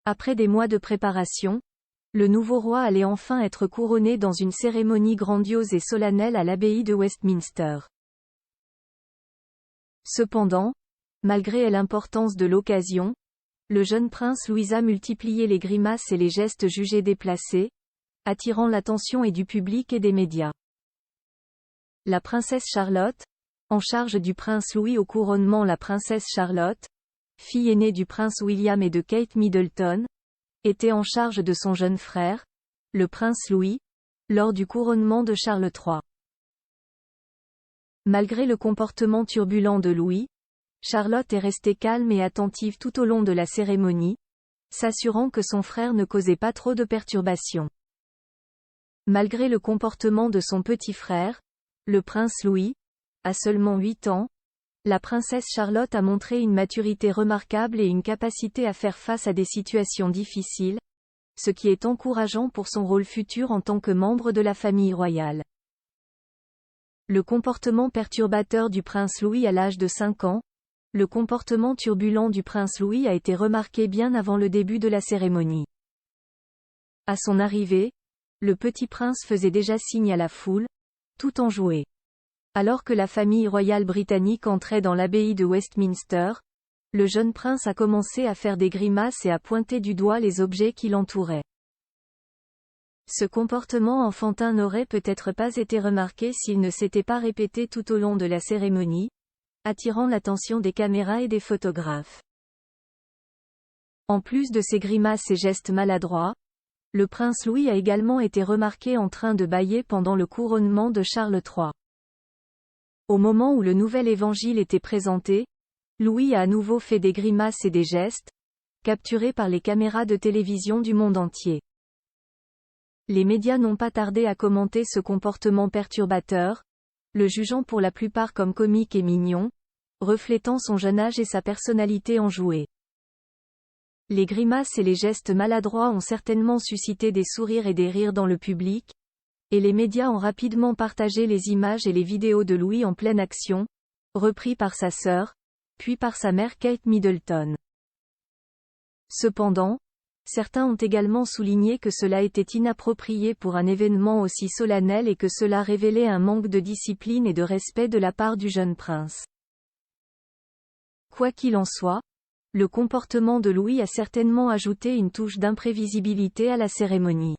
Après des mois de préparation, le nouveau roi allait enfin être couronné dans une cérémonie grandiose et solennelle à l'abbaye de Westminster. Cependant, malgré l'importance de l'occasion, le jeune prince Louis a multiplié les grimaces et les gestes jugés déplacés, attirant l'attention et du public et des médias. La princesse Charlotte, en charge du prince Louis au couronnement. La princesse Charlotte, fille aînée du prince William et de Kate Middleton, était en charge de son jeune frère, le prince Louis, lors du couronnement de Charles III. Malgré le comportement turbulent de Louis, Charlotte est restée calme et attentive tout au long de la cérémonie, s'assurant que son frère ne causait pas trop de perturbations. Malgré le comportement de son petit frère, le prince Louis, à seulement 8 ans, la princesse Charlotte a montré une maturité remarquable et une capacité à faire face à des situations difficiles, ce qui est encourageant pour son rôle futur en tant que membre de la famille royale. Le comportement perturbateur du prince Louis à l'âge de 5 ans. Le comportement turbulent du prince Louis a été remarqué bien avant le début de la cérémonie. À son arrivée, le petit prince faisait déjà signe à la foule, tout enjoué. Alors que la famille royale britannique entrait dans l'abbaye de Westminster, le jeune prince a commencé à faire des grimaces et à pointer du doigt les objets qui l'entouraient. Ce comportement enfantin n'aurait peut-être pas été remarqué s'il ne s'était pas répété tout au long de la cérémonie, attirant l'attention des caméras et des photographes. En plus de ses grimaces et gestes maladroits, le prince Louis a également été remarqué en train de bâiller pendant le couronnement de Charles III. Au moment où le nouvel évangile était présenté, Louis a à nouveau fait des grimaces et des gestes, capturés par les caméras de télévision du monde entier. Les médias n'ont pas tardé à commenter ce comportement perturbateur, le jugeant pour la plupart comme comique et mignon, reflétant son jeune âge et sa personnalité enjouée. Les grimaces et les gestes maladroits ont certainement suscité des sourires et des rires dans le public, et les médias ont rapidement partagé les images et les vidéos de Louis en pleine action, repris par sa sœur, puis par sa mère Kate Middleton. Cependant, certains ont également souligné que cela était inapproprié pour un événement aussi solennel et que cela révélait un manque de discipline et de respect de la part du jeune prince. Quoi qu'il en soit, le comportement de Louis a certainement ajouté une touche d'imprévisibilité à la cérémonie.